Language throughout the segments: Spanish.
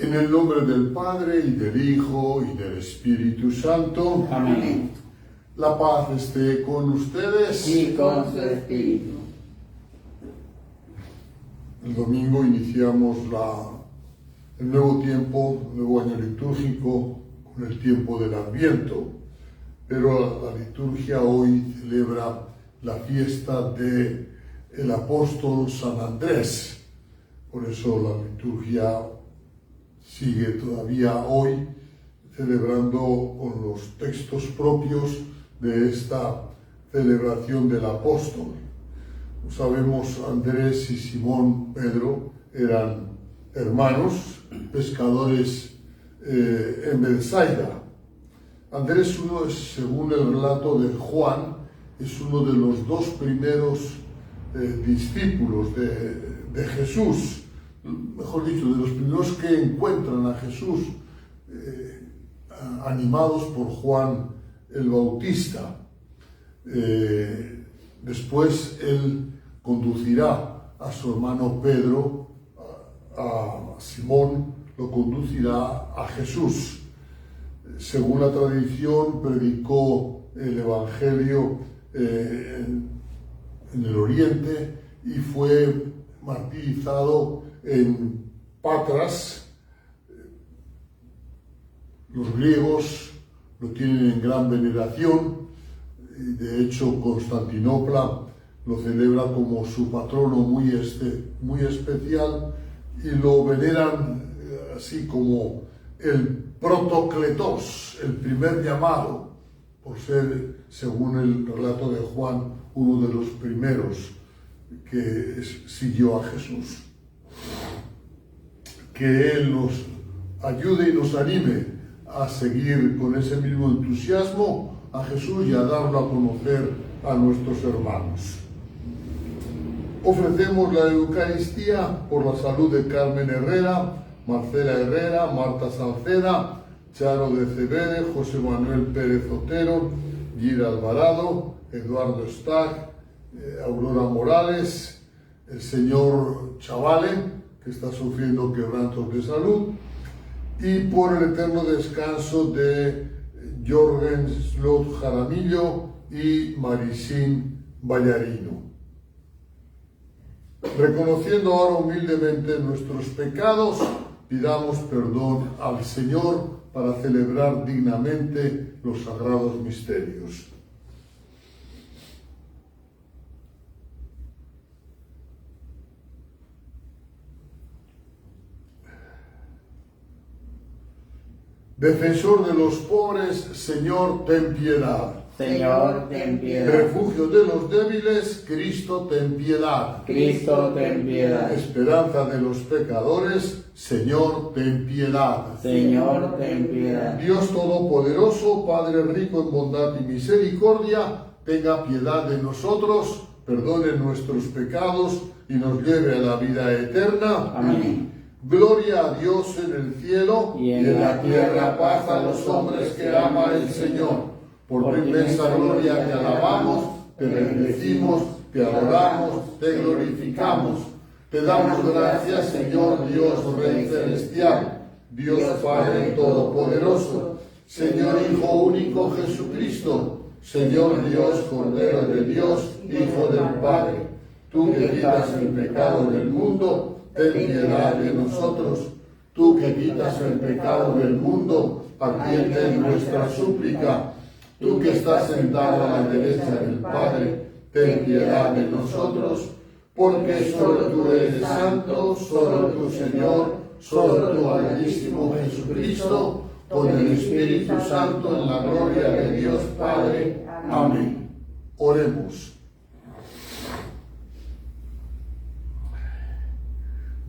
En el nombre del Padre, y del Hijo, y del Espíritu Santo. Amén. La paz esté con ustedes. Y con su espíritu. El domingo iniciamos el nuevo tiempo, el nuevo año litúrgico, con el tiempo del Adviento. Pero la liturgia hoy celebra la fiesta del apóstol San Andrés. Por eso la liturgia sigue todavía hoy celebrando con los textos propios de esta celebración del apóstol. Sabemos, Andrés y Simón Pedro eran hermanos, pescadores en Betsaida. Andrés, según el relato de Juan, es uno de los dos primeros discípulos de Jesús, mejor dicho, de los primeros que encuentran a Jesús, animados por Juan el Bautista. Después él conducirá a su hermano Pedro, a Simón, lo conducirá a Jesús. Según la tradición, predicó el Evangelio en el Oriente y fue martirizado en Patras. Los griegos lo tienen en gran veneración. De hecho, Constantinopla lo celebra como su patrono muy especial y lo veneran así como el protocletos, el primer llamado, por ser, según el relato de Juan, uno de los primeros que siguió a Jesús. Que Él nos ayude y nos anime a seguir con ese mismo entusiasmo a Jesús y a darlo a conocer a nuestros hermanos. Ofrecemos la Eucaristía por la salud de Carmen Herrera, Marcela Herrera, Marta Salceda, Charo de Cebede, José Manuel Pérez Otero, Gira Alvarado, Eduardo Stag, Aurora Morales, el señor Chavale, que está sufriendo quebrantos de salud, y por el eterno descanso de Jorgen Slot Jaramillo y Marisín Ballarino. Reconociendo ahora humildemente nuestros pecados, pidamos perdón al Señor para celebrar dignamente los sagrados misterios. Defensor de los pobres, Señor, ten piedad. Señor, ten piedad. Refugio de los débiles, Cristo, ten piedad. Cristo, ten piedad. Esperanza de los pecadores, Señor, ten piedad. Señor, ten piedad. Dios Todopoderoso, Padre rico en bondad y misericordia, tenga piedad de nosotros, perdone nuestros pecados y nos lleve a la vida eterna. Amén. Gloria a Dios en el cielo y en la tierra paz a los hombres que ama el Señor. Por tu inmensa gloria te alabamos, te bendecimos, te adoramos, te glorificamos. Te damos gracias, Señor Dios Rey Celestial, Dios Padre Todopoderoso, Señor Hijo único Jesucristo, Señor Dios Cordero de Dios, Hijo del Padre. Tú que quitas el pecado del mundo, ten piedad de nosotros. Tú que quitas el pecado del mundo, atiende nuestra súplica. Tú que estás sentado a la derecha del Padre, ten piedad de nosotros, porque solo tú eres santo, solo tú, Señor, solo tú, Altísimo Jesucristo, con el Espíritu Santo en la gloria de Dios Padre. Amén. Oremos.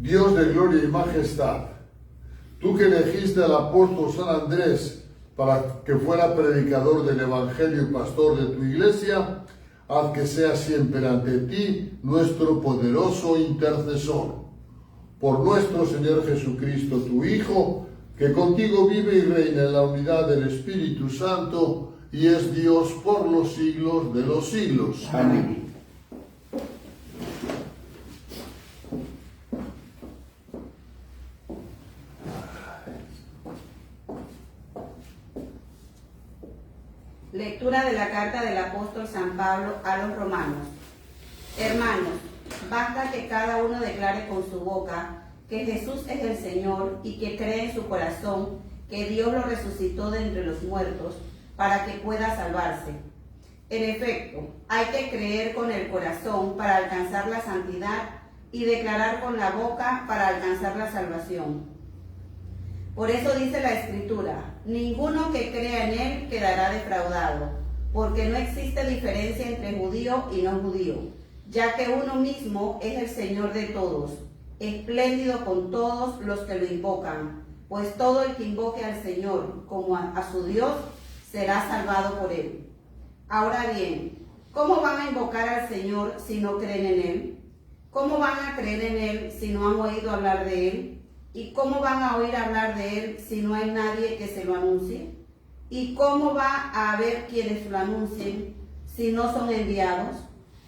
Dios de gloria y majestad, tú que elegiste al apóstol San Andrés para que fuera predicador del Evangelio y pastor de tu iglesia, haz que sea siempre ante ti nuestro poderoso intercesor. Por nuestro Señor Jesucristo, tu Hijo, que contigo vive y reina en la unidad del Espíritu Santo y es Dios por los siglos de los siglos. Amén. apóstol San Pablo a los romanos. Hermanos, basta que cada uno declare con su boca que Jesús es el Señor y que cree en su corazón que Dios lo resucitó de entre los muertos para que pueda salvarse. En efecto, hay que creer con el corazón para alcanzar la santidad y declarar con la boca para alcanzar la salvación. Por eso dice la Escritura, ninguno que crea en él quedará defraudado, porque no existe diferencia entre judío y no judío, ya que uno mismo es el Señor de todos, espléndido con todos los que lo invocan, pues todo el que invoque al Señor como a su Dios será salvado por él. Ahora bien, ¿cómo van a invocar al Señor si no creen en él? ¿Cómo van a creer en él si no han oído hablar de él? ¿Y cómo van a oír hablar de él si no hay nadie que se lo anuncie? ¿Y cómo va a haber quienes lo anuncien si no son enviados?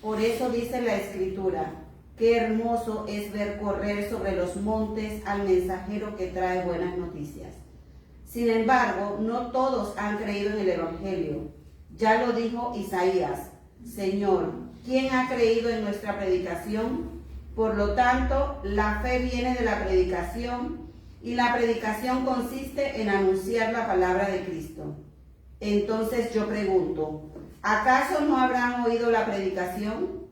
Por eso dice la Escritura, qué hermoso es ver correr sobre los montes al mensajero que trae buenas noticias. Sin embargo, no todos han creído en el Evangelio. Ya lo dijo Isaías, Señor, ¿quién ha creído en nuestra predicación? Por lo tanto, la fe viene de la predicación, y la predicación consiste en anunciar la palabra de Cristo. Entonces yo pregunto, ¿acaso no habrán oído la predicación?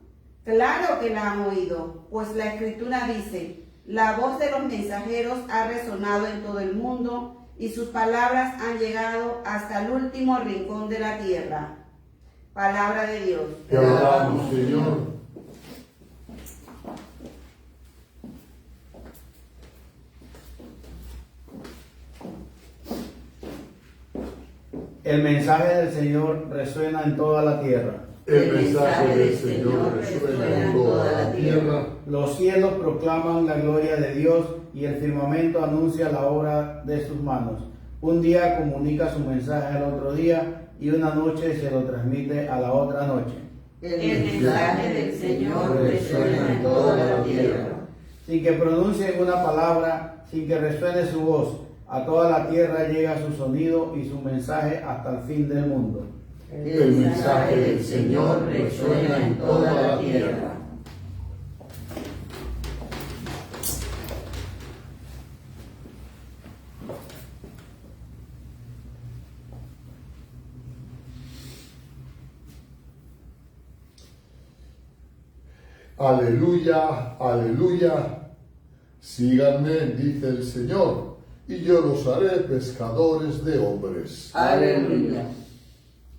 Claro que la han oído, pues la Escritura dice, la voz de los mensajeros ha resonado en todo el mundo, y sus palabras han llegado hasta el último rincón de la tierra. Palabra de Dios. Te alabamos, Señor. El mensaje del Señor resuena en toda la tierra. El mensaje del Señor resuena en toda la tierra. Los cielos proclaman la gloria de Dios y el firmamento anuncia la obra de sus manos. Un día comunica su mensaje al otro día y una noche se lo transmite a la otra noche. El mensaje del Señor resuena en toda la tierra. Sin que pronuncien una palabra, sin que resuene su voz, a toda la tierra llega su sonido y su mensaje hasta el fin del mundo. El mensaje del Señor resuena en toda la tierra. Aleluya, aleluya. Síganme, dice el Señor, y yo los haré pescadores de hombres. Aleluya.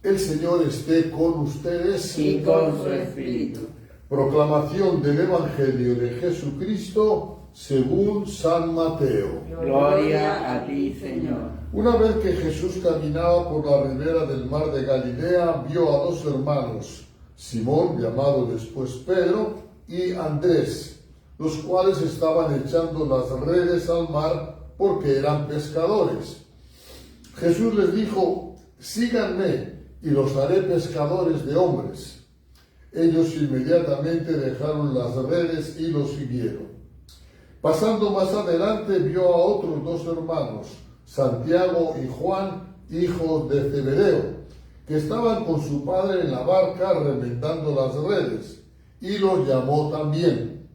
El Señor esté con ustedes. Y con su espíritu. Proclamación del Evangelio de Jesucristo según San Mateo. Gloria a ti, Señor. Una vez que Jesús caminaba por la ribera del mar de Galilea, vio a dos hermanos, Simón, llamado después Pedro, y Andrés, los cuales estaban echando las redes al mar porque eran pescadores. Jesús les dijo, síganme y los haré pescadores de hombres. Ellos inmediatamente dejaron las redes y los siguieron. Pasando más adelante vio a otros dos hermanos, Santiago y Juan, hijos de Zebedeo, que estaban con su padre en la barca remendando las redes, y los llamó también.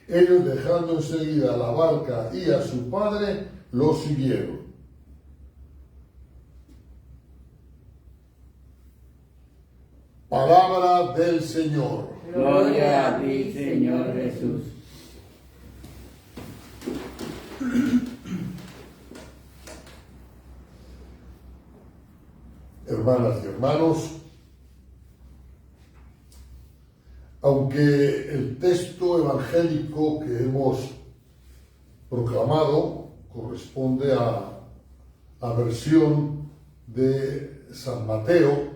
Ellos, dejando enseguida la barca y a su padre, los siguieron. Palabra del Señor. Gloria a ti, Señor Jesús. Hermanas y hermanos, aunque el texto evangélico que hemos proclamado corresponde a la versión de San Mateo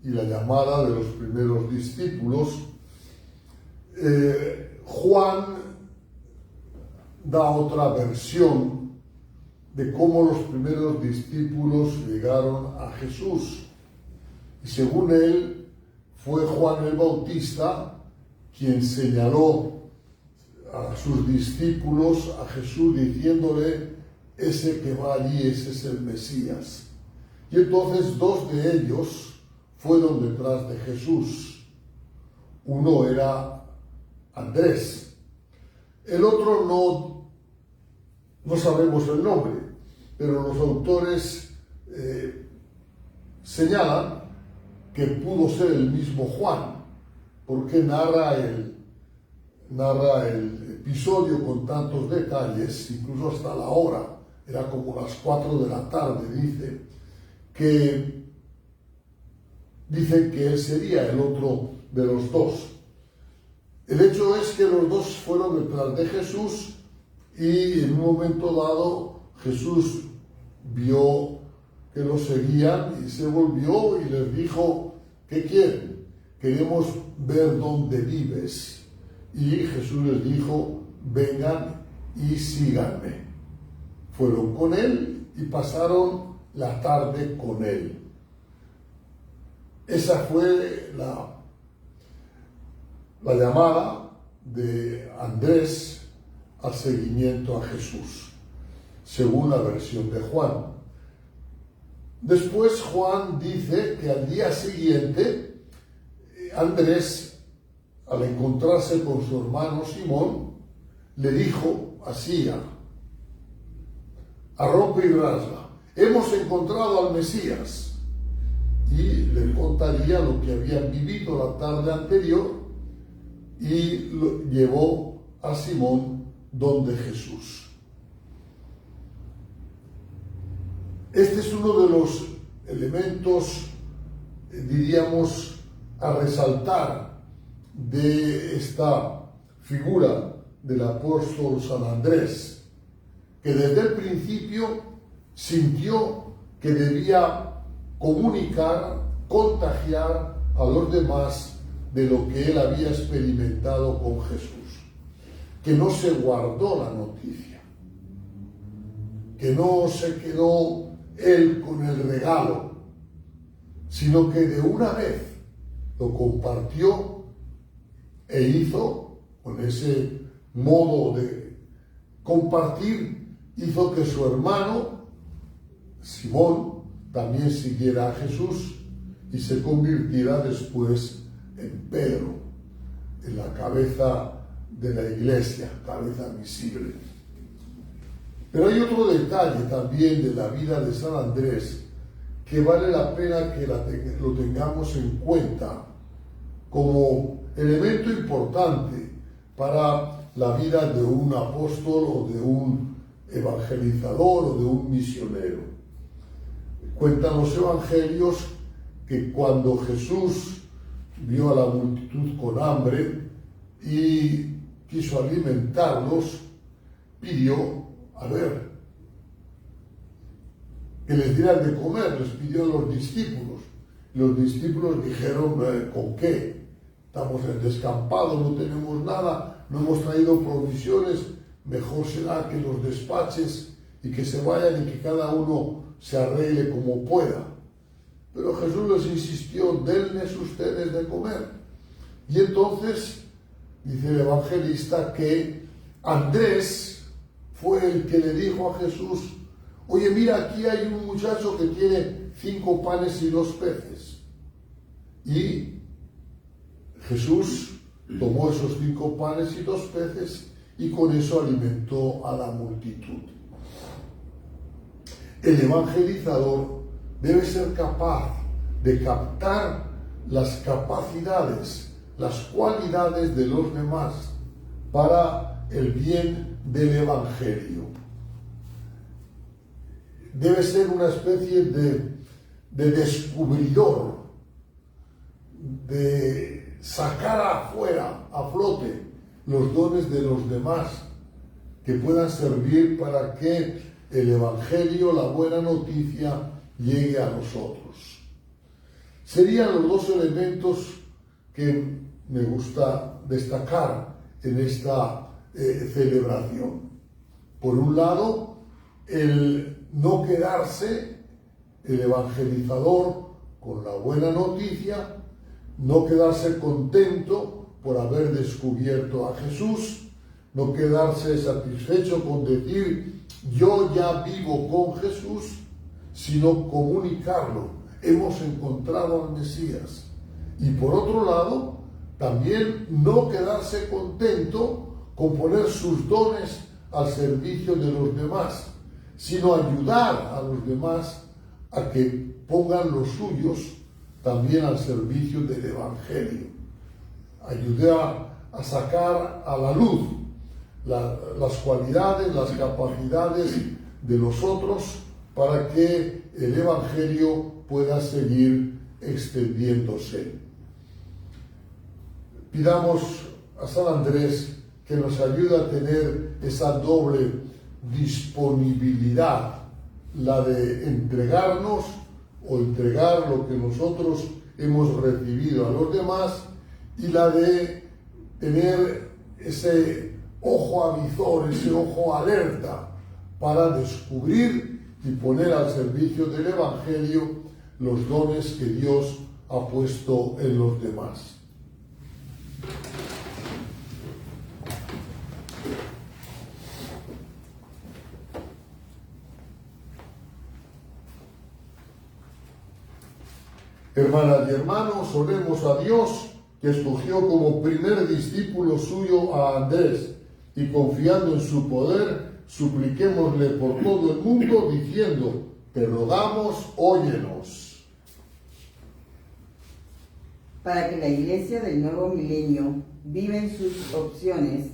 y la llamada de los primeros discípulos, Juan da otra versión de cómo los primeros discípulos llegaron a Jesús. Y según él, fue Juan el Bautista quien señaló a sus discípulos a Jesús diciéndole, ese que va allí, ese es el Mesías. Y entonces dos de ellos fueron detrás de Jesús. Uno era Andrés. El otro no sabemos el nombre, pero los autores señalan que pudo ser el mismo Juan, porque narra el episodio con tantos detalles, incluso hasta la hora, era como las 4 de la tarde, dicen que él sería el otro de los dos. El hecho es que los dos fueron detrás de Jesús y en un momento dado Jesús vio que lo seguían y se volvió y les dijo: ¿qué quieren? Queremos ver dónde vives. Y Jesús les dijo: vengan y síganme. Fueron con él y pasaron la tarde con él. Esa fue la llamada de Andrés al seguimiento a Jesús, según la versión de Juan. Después Juan dice que al día siguiente Andrés, al encontrarse con su hermano Simón, le dijo así a rompe y rasga: hemos encontrado al Mesías. Y le contaría lo que habían vivido la tarde anterior y lo llevó a Simón donde Jesús. Este es uno de los elementos, diríamos, a resaltar de esta figura del apóstol San Andrés, que desde el principio sintió que debía comunicar, contagiar a los demás de lo que él había experimentado con Jesús, que no se guardó la noticia, que no se quedó él con el regalo, sino que de una vez lo compartió e hizo, con ese modo de compartir, hizo que su hermano Simón también siguiera a Jesús y se convirtiera después en Pedro, en la cabeza de la iglesia, cabeza visible. Pero hay otro detalle también de la vida de San Andrés que vale la pena que lo tengamos en cuenta como elemento importante para la vida de un apóstol o de un evangelizador o de un misionero. Cuentan los evangelios que cuando Jesús vio a la multitud con hambre y quiso alimentarlos, pidió, que les dieran de comer, les pidió a los discípulos. Los discípulos dijeron: ¿con qué? Estamos en descampado, no tenemos nada, no hemos traído provisiones, mejor será que los despaches y que se vayan y que cada uno se arregle como pueda. Pero Jesús les insistió: denles ustedes de comer. Y entonces dice el evangelista que Andrés fue el que le dijo a Jesús: oye, mira, aquí hay un muchacho que tiene 5 panes y 2 peces. Y Jesús tomó esos 5 panes y 2 peces y con eso alimentó a la multitud. El evangelizador debe ser capaz de captar las capacidades, las cualidades de los demás para el bien del evangelio. Debe ser una especie de descubridor, de sacar afuera, a flote, los dones de los demás que puedan servir para que el evangelio, la buena noticia, llegue a nosotros. Serían los 2 elementos que me gusta destacar en esta celebración. Por un lado, el no quedarse, el evangelizador, con la buena noticia, no quedarse contento por haber descubierto a Jesús, no quedarse satisfecho con decir: yo ya vivo con Jesús, sino comunicarlo, hemos encontrado al Mesías. Y por otro lado, también no quedarse contento con poner sus dones al servicio de los demás, sino ayudar a los demás a que pongan los suyos también al servicio del Evangelio. Ayudar a sacar a la luz las cualidades, las capacidades de los otros para que el Evangelio pueda seguir extendiéndose. Pidamos a San Andrés que nos ayude a tener esa doble disponibilidad, la de entregarnos o entregar lo que nosotros hemos recibido a los demás, y la de tener ese ojo avizor, ese ojo alerta para descubrir y poner al servicio del Evangelio los dones que Dios ha puesto en los demás. Hermanas y hermanos, oremos a Dios, que escogió como primer discípulo suyo a Andrés, y confiando en su poder, supliquémosle por todo el mundo, diciendo: te rogamos, óyenos. Para que la Iglesia del nuevo milenio viva en sus opciones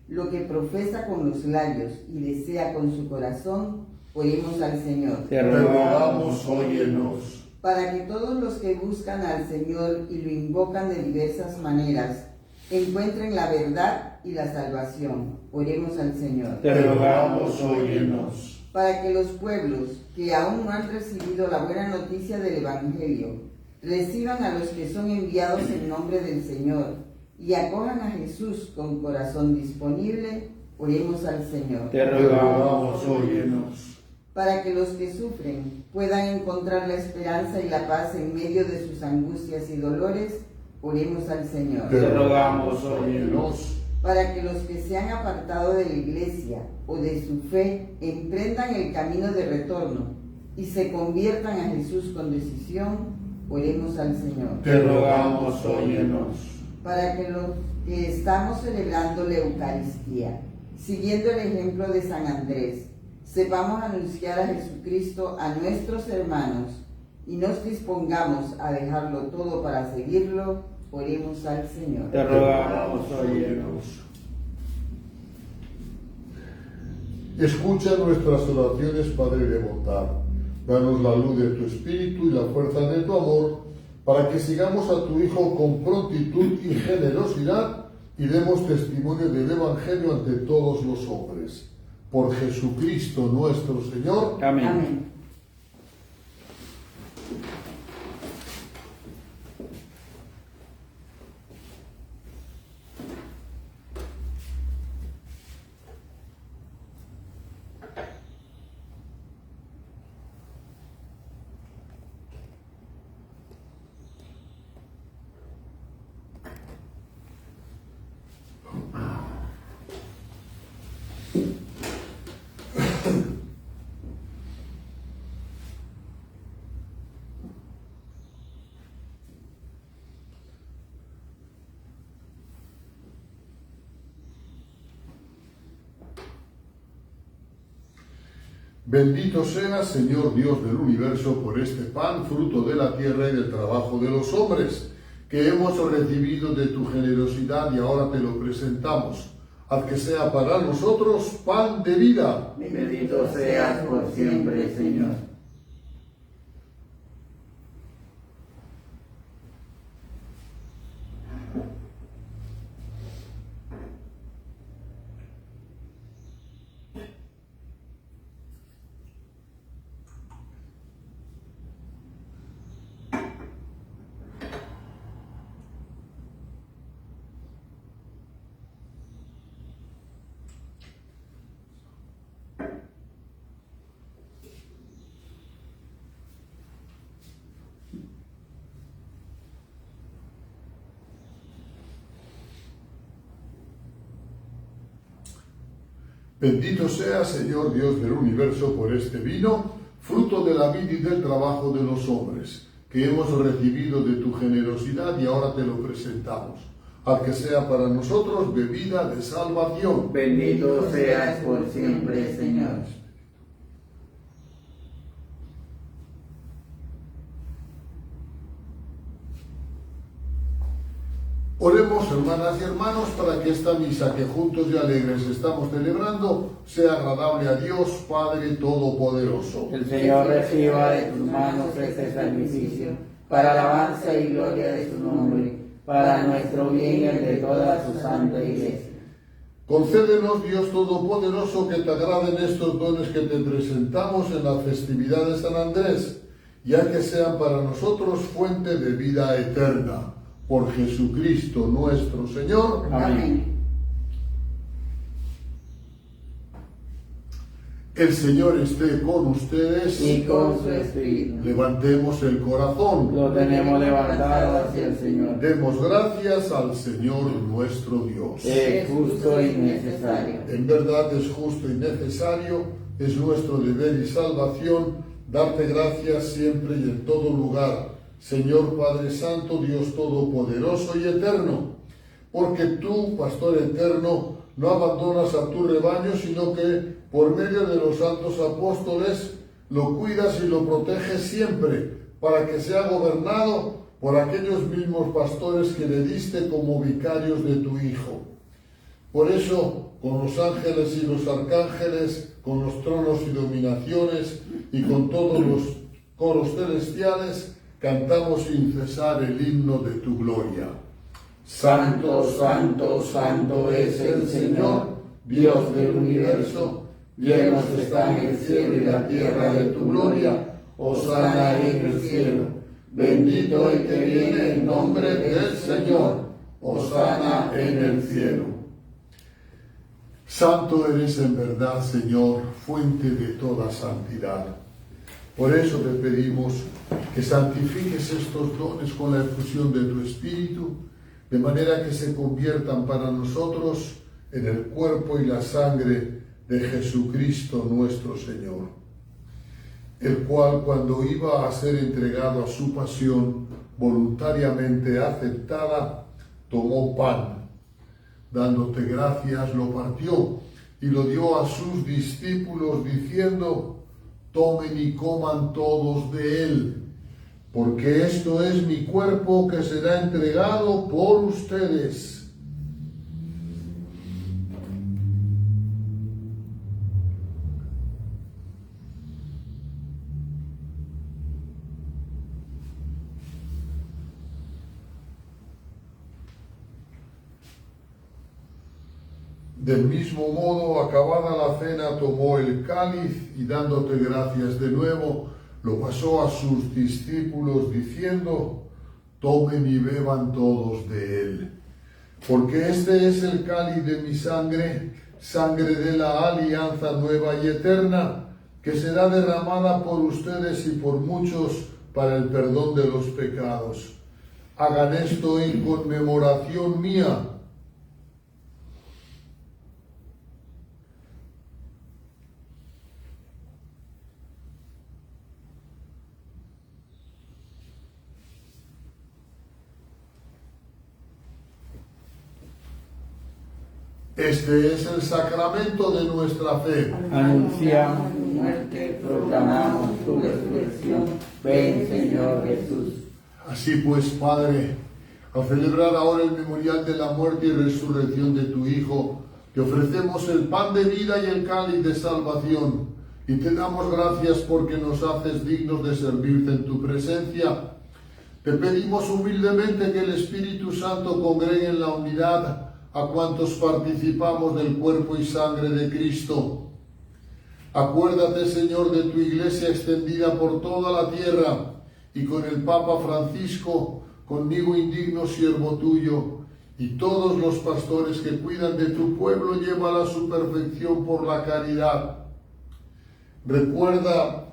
lo que profesa con los labios y desea con su corazón, oremos al Señor. Te rogamos, óyenos. Para que todos los que buscan al Señor y lo invocan de diversas maneras encuentren la verdad y la salvación, oremos al Señor. Te rogamos, óyenos. Para que los pueblos que aún no han recibido la buena noticia del Evangelio reciban a los que son enviados en nombre del Señor y acojan a Jesús con corazón disponible, oremos al Señor. Te rogamos, óyenos. Para que los que sufren puedan encontrar la esperanza y la paz en medio de sus angustias y dolores, oremos al Señor. Te rogamos, óyenos. Para que los que se han apartado de la Iglesia o de su fe emprendan el camino de retorno y se conviertan a Jesús con decisión, oremos al Señor. Te rogamos, óyenos. Para que los que estamos celebrando la Eucaristía, siguiendo el ejemplo de San Andrés, sepamos anunciar a Jesucristo a nuestros hermanos y nos dispongamos a dejarlo todo para seguirlo, oremos al Señor. Te rogamos, óyenos. Escucha nuestras oraciones, Padre de bondad. Danos la luz de tu Espíritu y la fuerza de tu amor, para que sigamos a tu Hijo con prontitud y generosidad y demos testimonio del Evangelio ante todos los hombres. Por Jesucristo nuestro Señor. Amén. Amén. Bendito seas, Señor Dios del universo, por este pan, fruto de la tierra y del trabajo de los hombres, que hemos recibido de tu generosidad y ahora te lo presentamos. Haz que sea para nosotros pan de vida. Bendito seas por siempre, Señor. Bendito sea, Señor Dios del universo, por este vino, fruto de la vid y del trabajo de los hombres, que hemos recibido de tu generosidad y ahora te lo presentamos, al que sea para nosotros bebida de salvación. Bendito seas por siempre, Señor. Oremos, hermanas y hermanos, para que esta misa que juntos y alegres estamos celebrando sea agradable a Dios Padre Todopoderoso. El Señor reciba de tus manos este sacrificio, para alabanza y gloria de su nombre, para nuestro bien y el de toda su santa Iglesia. Concédenos, Dios Todopoderoso, que te agraden estos dones que te presentamos en la festividad de San Andrés, ya que sean para nosotros fuente de vida eterna. Por Jesucristo nuestro Señor. Amén. El Señor esté con ustedes. Y con su espíritu. Levantemos el corazón. Lo tenemos levantado hacia el Señor. Demos gracias al Señor nuestro Dios. Es justo y necesario. En verdad es justo y necesario, es nuestro deber y salvación darte gracias siempre y en todo lugar, Señor Padre Santo, Dios Todopoderoso y Eterno, porque tú, Pastor Eterno, no abandonas a tu rebaño, sino que por medio de los santos apóstoles lo cuidas y lo proteges siempre, para que sea gobernado por aquellos mismos pastores que le diste como vicarios de tu Hijo. Por eso, con los ángeles y los arcángeles, con los tronos y dominaciones y con todos los coros celestiales, cantamos sin cesar el himno de tu gloria. Santo, santo, santo es el Señor, Dios del universo. Llenos están el cielo y la tierra de tu gloria. Hosana en el cielo. Bendito el que viene en nombre del Señor. Hosana en el cielo. Santo eres en verdad, Señor, fuente de toda santidad. Por eso te pedimos que santifiques estos dones con la efusión de tu Espíritu, de manera que se conviertan para nosotros en el cuerpo y la sangre de Jesucristo nuestro Señor, el cual, cuando iba a ser entregado a su pasión voluntariamente aceptada, tomó pan, dándote gracias, lo partió y lo dio a sus discípulos, diciendo: tomen y coman todos de él, porque esto es mi cuerpo que será entregado por ustedes. Del mismo modo, acabada la cena, tomó el cáliz y, dándote gracias de nuevo, lo pasó a sus discípulos, diciendo: tomen y beban todos de él, porque este es el cáliz de mi sangre, sangre de la alianza nueva y eterna, que será derramada por ustedes y por muchos para el perdón de los pecados. Hagan esto en conmemoración mía. Este es el sacramento de nuestra fe. Anunciamos tu muerte, proclamamos tu resurrección. Ven, Señor Jesús. Así pues, Padre, al celebrar ahora el memorial de la muerte y resurrección de tu Hijo, te ofrecemos el pan de vida y el cáliz de salvación, y te damos gracias porque nos haces dignos de servirte en tu presencia. Te pedimos humildemente que el Espíritu Santo congregue en la unidad a cuantos participamos del cuerpo y sangre de Cristo. Acuérdate, Señor, de tu Iglesia extendida por toda la tierra, y con el Papa Francisco, conmigo indigno siervo tuyo, y todos los pastores que cuidan de tu pueblo, llévala a su perfección por la caridad. Recuerda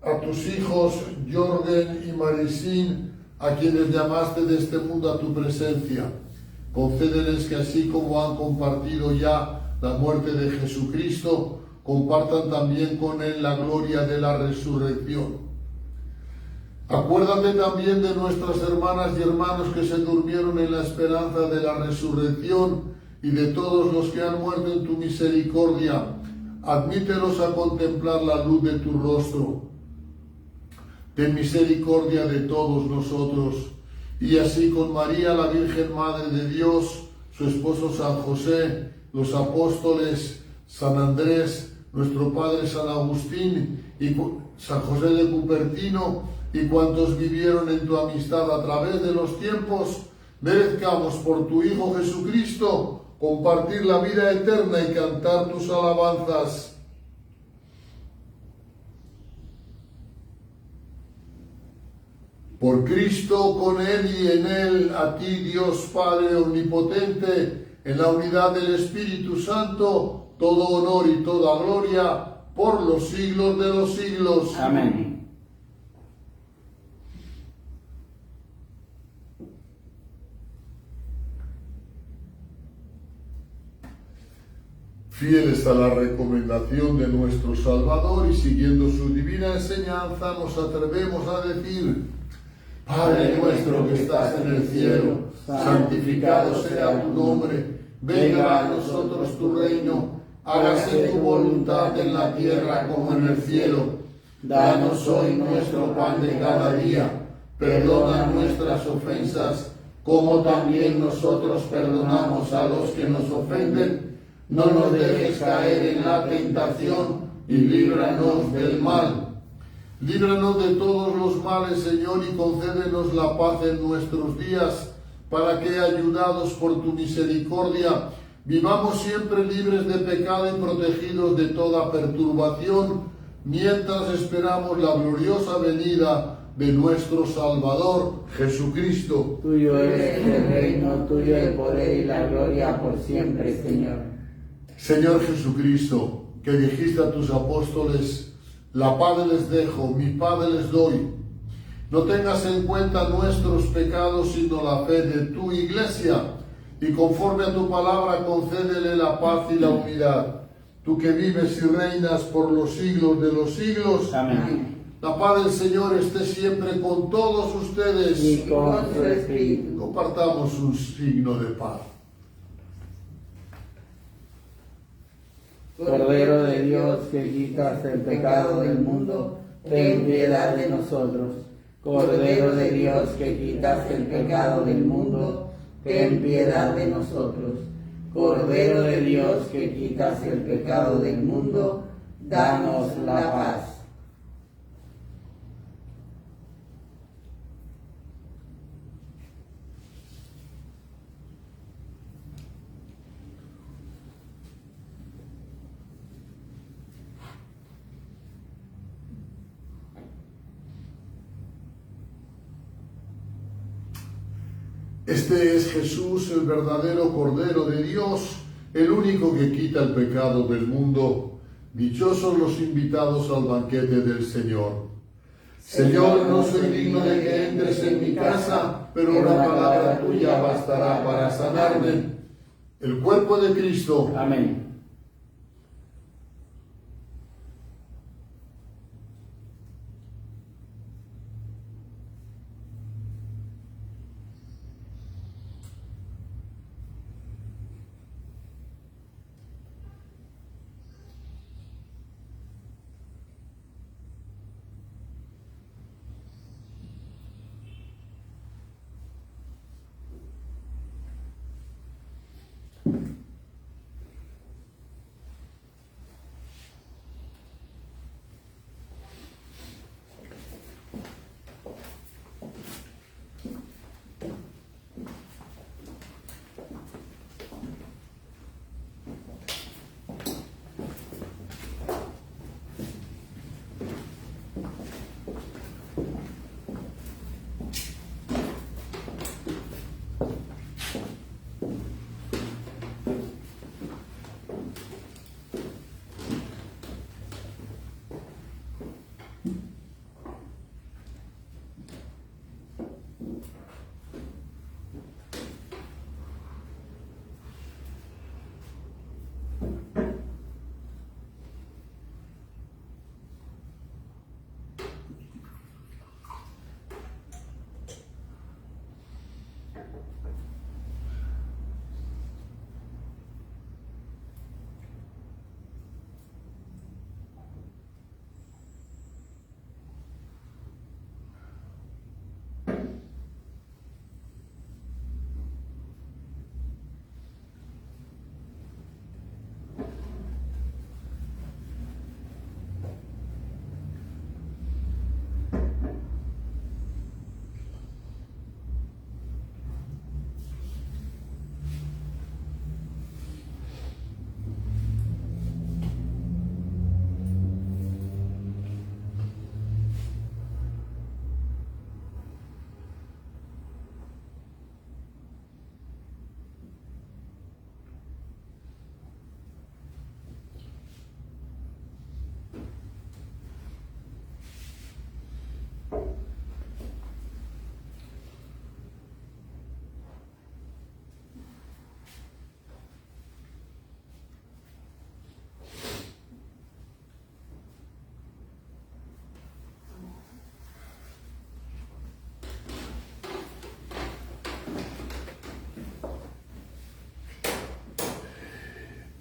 a tus hijos Jorgen y Marisín, a quienes llamaste de este mundo a tu presencia. Concédeles que, así como han compartido ya la muerte de Jesucristo, compartan también con él la gloria de la resurrección. Acuérdate también de nuestras hermanas y hermanos que se durmieron en la esperanza de la resurrección y de todos los que han muerto en tu misericordia. Admítelos a contemplar la luz de tu rostro. Ten misericordia de todos nosotros. Y así con María, la Virgen Madre de Dios, su esposo San José, los apóstoles, San Andrés, nuestro Padre San Agustín y San José de Cupertino, y cuantos vivieron en tu amistad a través de los tiempos, merezcamos por tu Hijo Jesucristo compartir la vida eterna y cantar tus alabanzas. Por Cristo, con Él y en Él, a ti, Dios Padre Omnipotente, en la unidad del Espíritu Santo, todo honor y toda gloria por los siglos de los siglos. Amén. Fieles a la recomendación de nuestro Salvador y siguiendo su divina enseñanza, nos atrevemos a decir: Padre nuestro que estás en el cielo, santificado sea tu nombre, venga a nosotros tu reino, hágase tu voluntad en la tierra como en el cielo. Danos hoy nuestro pan de cada día, perdona nuestras ofensas, como también nosotros perdonamos a los que nos ofenden. No nos dejes caer en la tentación y líbranos del mal. Líbranos de todos los males, Señor, y concédenos la paz en nuestros días, para que, ayudados por tu misericordia, vivamos siempre libres de pecado y protegidos de toda perturbación, mientras esperamos la gloriosa venida de nuestro Salvador, Jesucristo. Tuyo es el reino, tuyo el poder y la gloria por siempre, Señor. Señor Jesucristo, que dijiste a tus apóstoles: la paz les dejo, mi paz les doy. No tengas en cuenta nuestros pecados, sino la fe de tu Iglesia, y conforme a tu palabra concédele la paz y la unidad. Tú que vives y reinas por los siglos de los siglos. Amén. La paz del Señor esté siempre con todos ustedes. Y con su espíritu. Compartamos un signo de paz. Cordero de Dios, que quitas el pecado del mundo, ten piedad de nosotros. Cordero de Dios, que quitas el pecado del mundo, ten piedad de nosotros. Cordero de Dios, que quitas el pecado del mundo, danos la paz. Este es Jesús, el verdadero Cordero de Dios, el único que quita el pecado del mundo. Dichosos los invitados al banquete del Señor. Señor, no soy digno de que entres en mi casa, pero una palabra tuya bastará para sanarme. El cuerpo de Cristo. Amén.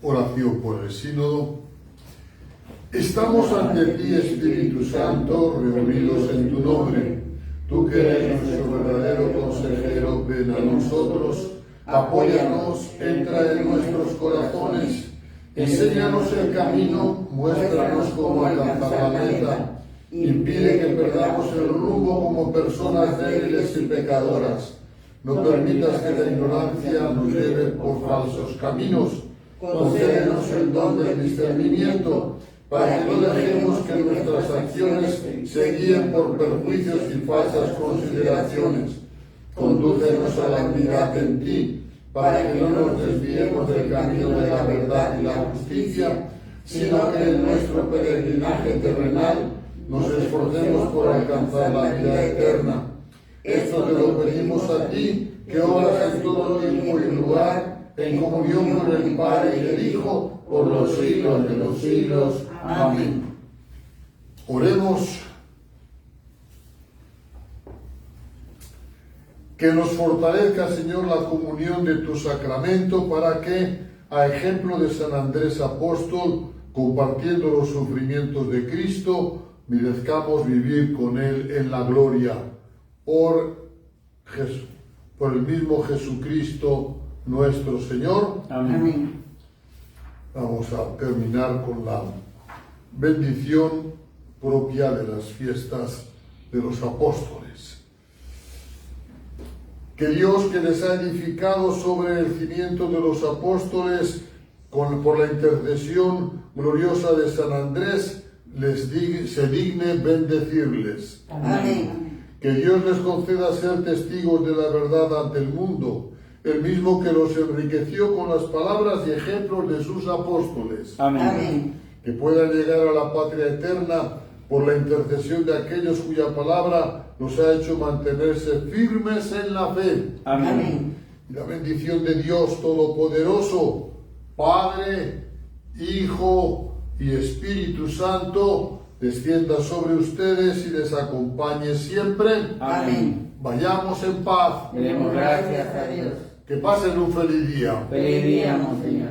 Oración por el sínodo. Estamos ante ti, Espíritu Santo, reunidos en tu nombre. Tú que eres nuestro verdadero consejero, ven a nosotros, apóyanos, entra en nuestros corazones, enséñanos el camino, muéstranos cómo alcanzar la meta, impide que perdamos el rumbo como personas débiles y pecadoras. No permitas que la ignorancia nos lleve por falsos caminos. Concédenos el don del discernimiento, para que no dejemos que nuestras acciones se guíen por perjuicios y falsas consideraciones. Condúcenos a la unidad en ti, para que no nos desviemos del camino de la verdad y la justicia, sino que en nuestro peregrinaje terrenal nos esforcemos por alcanzar la vida eterna. Esto te lo pedimos a ti, que obras en todo tiempo y lugar, en comunión con el Padre y el Hijo, por los siglos de los siglos. Amén. Oremos. Que nos fortalezca, Señor, la comunión de tu sacramento, para que, a ejemplo de San Andrés Apóstol, compartiendo los sufrimientos de Cristo, merezcamos vivir con Él en la gloria. Por el mismo Jesucristo nuestro Señor. Amén. Vamos a terminar con la bendición propia de las fiestas de los apóstoles. Que Dios, que les ha edificado sobre el cimiento de los apóstoles, por la intercesión gloriosa de San Andrés, se digne bendecirles. Amén. Que Dios les conceda ser testigos de la verdad ante el mundo, el mismo que los enriqueció con las palabras y ejemplos de sus apóstoles. Amén. Amén. Que puedan llegar a la patria eterna por la intercesión de aquellos cuya palabra nos ha hecho mantenerse firmes en la fe. Amén. Y la bendición de Dios Todopoderoso, Padre, Hijo y Espíritu Santo, descienda sobre ustedes y les acompañe siempre. Amén. Vayamos en paz. Demos gracias a Dios. Que pasen un feliz día. Feliz día, Monseñor.